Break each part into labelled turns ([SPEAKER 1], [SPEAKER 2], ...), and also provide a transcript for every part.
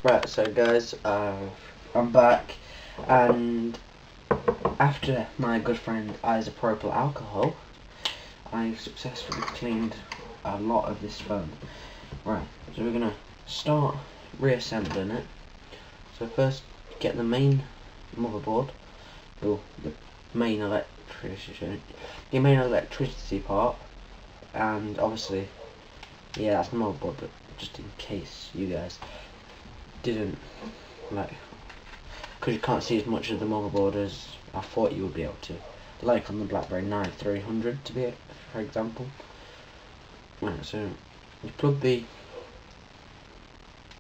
[SPEAKER 1] Right, so guys, I'm back, and after my good friend isopropyl alcohol, I successfully cleaned a lot of this phone. Right, so we're gonna start reassembling it. So first, get the main motherboard, or the main electricity part, and obviously, yeah, that's the motherboard, but just in case you guys didn't because you can't see as much of the motherboard as I thought you would be able to, like on the Blackberry 9300 to be, for example. Right, so you plug the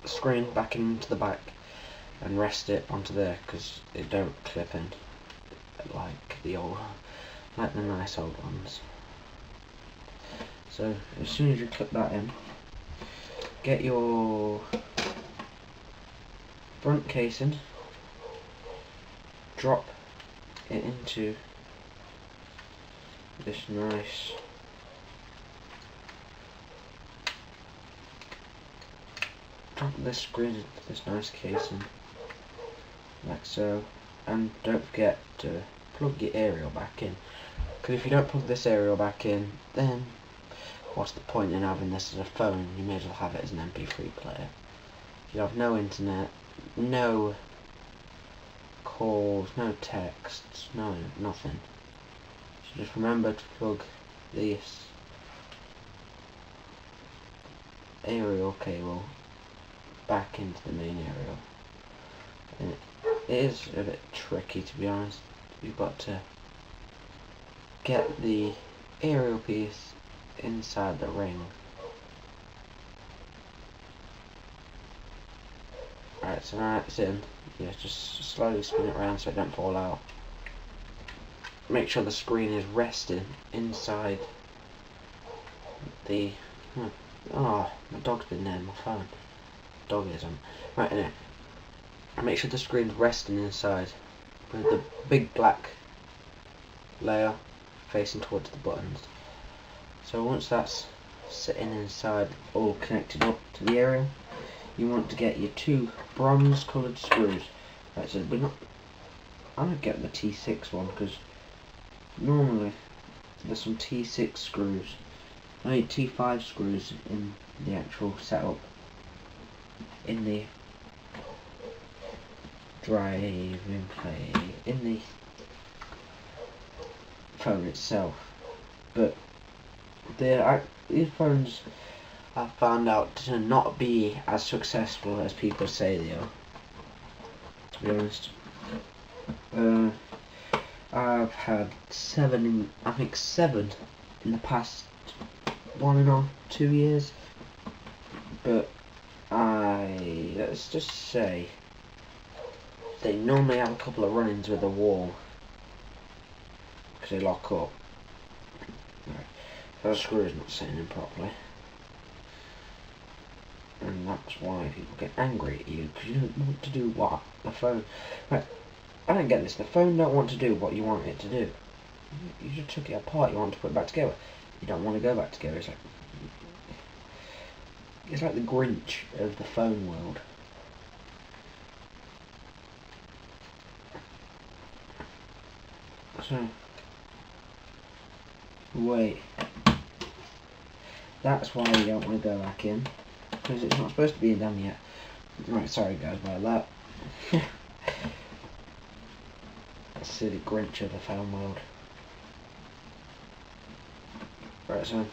[SPEAKER 1] screen back into the back and rest it onto there, because it don't clip in like the nice old ones. So as soon as you clip that in, get your front casing, drop it into this nice casing, like so, and don't forget to plug your aerial back in, because if you don't plug this aerial back in, then what's the point in having this as a phone? You may as well have it as an MP3 player. You have no internet, no calls, no texts, no nothing. So just remember to plug this aerial cable back into the main aerial. And it is a bit tricky, to be honest. You've got to get the aerial piece inside the ring. Right, so now it's in. Yeah, just slowly spin it around so it don't fall out. Make sure the screen is resting inside the... Oh, my dog's been there in my phone. Dog is on. Right, anyway. And make sure the screen's resting inside with the big black layer facing towards the buttons. So once that's sitting inside, all connected up to the aerial, you want to get your two bronze coloured screws. Right, so I don't get the T6 one, because normally there's some T6 screws. I need T5 screws in the actual setup, in the driving play, in the phone itself. But these phones I found out to not be as successful as people say they are, to be honest. I've had seven in the past 1.5 to 2 years, but let's just say they normally have a couple of run-ins with the wall because they lock up. Right. So the screw is not sitting in properly, and that's why people get angry at you, because you don't want to do what the phone... Right, I don't get this. The phone don't want to do what you want it to do. You just took it apart, you want to put it back together. You don't want to go back together. It's like the Grinch of the phone world. So, wait. That's why you don't want to go back in, because it's not supposed to be done yet. Right, sorry guys about that. Silly Grinch of the phone world. Right, so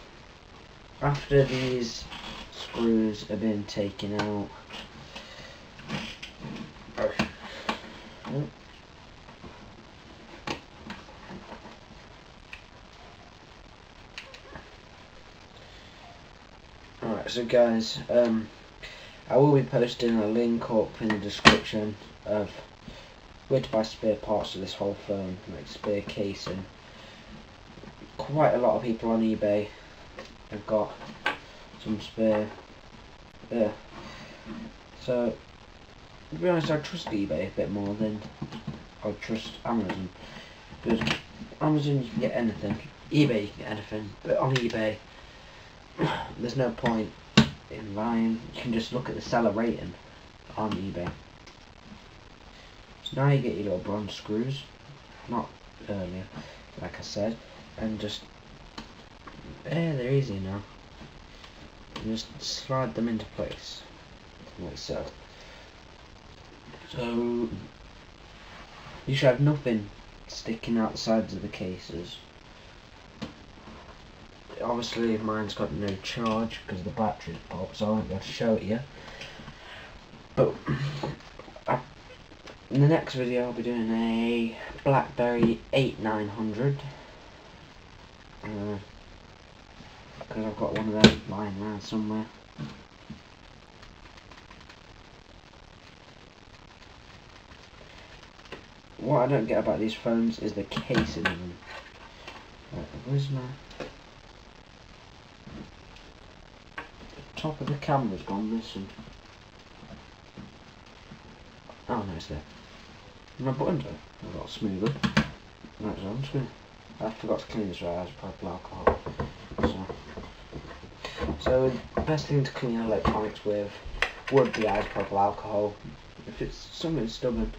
[SPEAKER 1] after these screws have been taken out, alright, so guys, I will be posting a link up in the description of where to buy spare parts for this whole phone, like spare casing. Quite a lot of people on eBay have got some spare. So, to be honest, I trust eBay a bit more than I trust Amazon, because Amazon you can get anything, eBay you can get anything, but on eBay there's no point in buying. You can just look at the seller rating on eBay. So now you get your little bronze screws, not earlier, like I said, and just, they're easy now. And just slide them into place, like so. So you should have nothing sticking out the sides of the cases. Obviously mine's got no charge because the battery's popped, so I won't be able to show it you. But in the next video I'll be doing a Blackberry 8900 because I've got one of them lying around somewhere. What I don't get about these phones is the casing in them. Right, where's my... The top of the camera's gone missing. Oh no, it's there. My buttons are a lot smoother. Right, so I'm just gonna... I forgot to clean this with isopropyl alcohol. So the best thing to clean electronics with would be isopropyl alcohol. If it's something stubborn,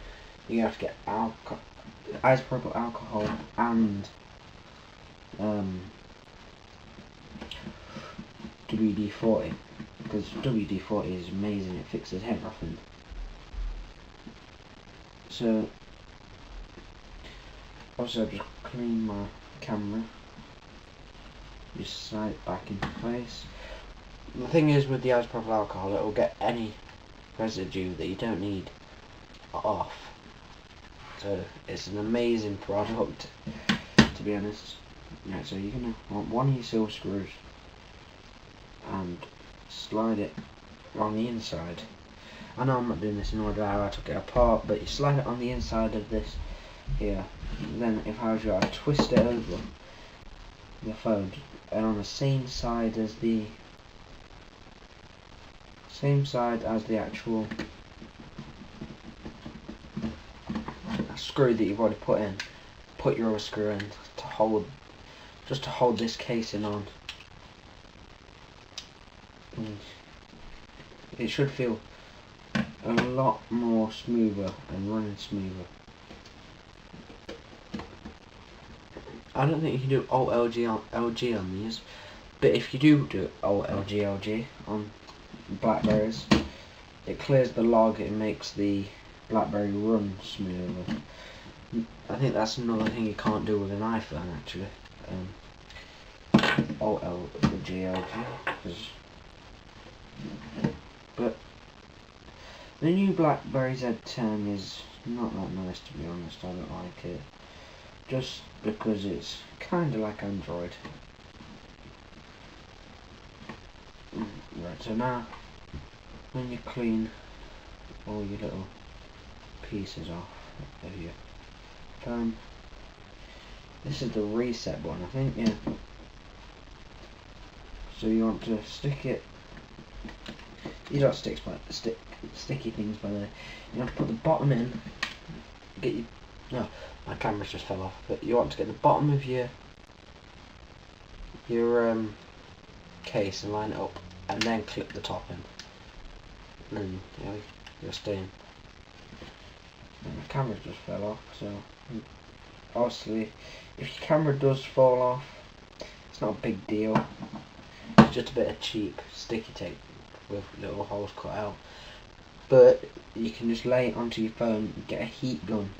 [SPEAKER 1] you have to get isopropyl alcohol and WD-40, because WD-40 is amazing. It fixes everything. So also just clean my camera, just slide it back into place. The thing is with the isopropyl alcohol, it will get any residue that you don't need off. So it's an amazing product, to be honest. Right, so you're gonna want one of your silver screws and slide it on the inside. I know I'm not doing this in order how I took it apart, but you slide it on the inside of this here. And then if I was you, I'd twist it over the phone and on the same side as the actual screw that you've already put in. Put your other screw in to hold, just to hold this casing on. It should feel a lot more smoother and running smoother. I don't think you can do Alt LG on these, but if you do Alt LG on Blackberries, it clears the log. It makes the Blackberry run smoother. I think that's another thing you can't do with an iPhone actually. Alt LG, but the new Blackberry Z10 is not that nice, to be honest. I don't like it, just because it's kind of like Android. Right, so now when you clean all your little pieces off of your phone, this is the reset one, I think, yeah. So you want to stick it. You don't sticky things, by the way. You have to put the bottom in. Get your... No, my camera's just fell off. But you want to get the bottom of your case and line it up, and then clip the top in. And you're staying. And the camera just fell off. So obviously, if your camera does fall off, it's not a big deal. It's just a bit of cheap sticky tape with little holes cut out. But you can just lay it onto your phone and get a heat gun.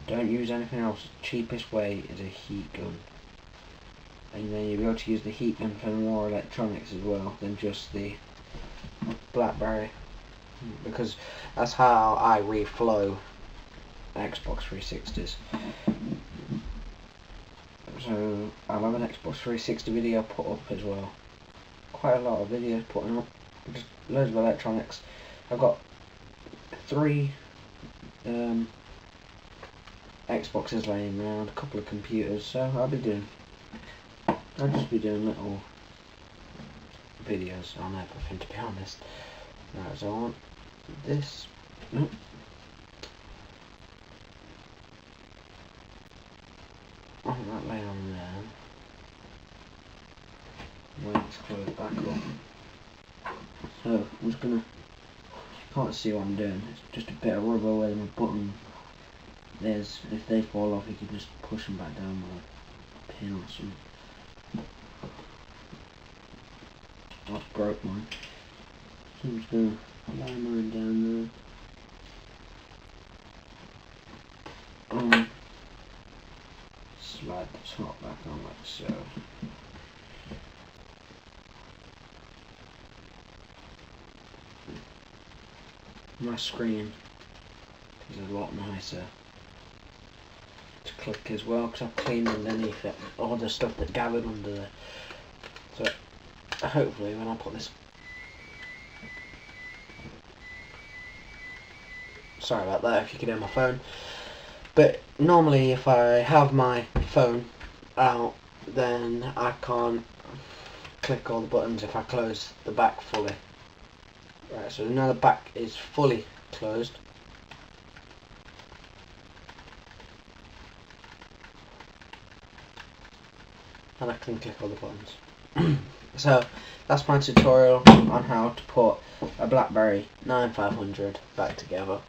[SPEAKER 1] Don't use anything else. The cheapest way is a heat gun. And then you'll be able to use the heat gun for more electronics as well than just the Blackberry. Because that's how I reflow Xbox 360s. So I'll have an Xbox 360 video put up as well. Quite a lot of videos putting up. Just loads of electronics. I've got 3 Xboxes laying around, a couple of computers, so I'll just be doing little videos on everything, to be honest. Right, so I want this. Nope. I want that laying on there. Wait, it's closed back up. So I'm just gonna Can't see what I'm doing. It's just a bit of rubber where my button is. If they fall off, you can just push them back down with a pin or something. I've broke mine. So I'm just going to lay mine down there. Slide the top back on like so. My screen is a lot nicer to click as well because I've cleaned underneath it all the stuff that gathered under there. So hopefully when I put this, sorry about that if you can hear my phone, but normally if I have my phone out then I can't click all the buttons if I close the back fully. Right, so now the back is fully closed. And I can click all the buttons. So that's my tutorial on how to put a Blackberry 9500 back together.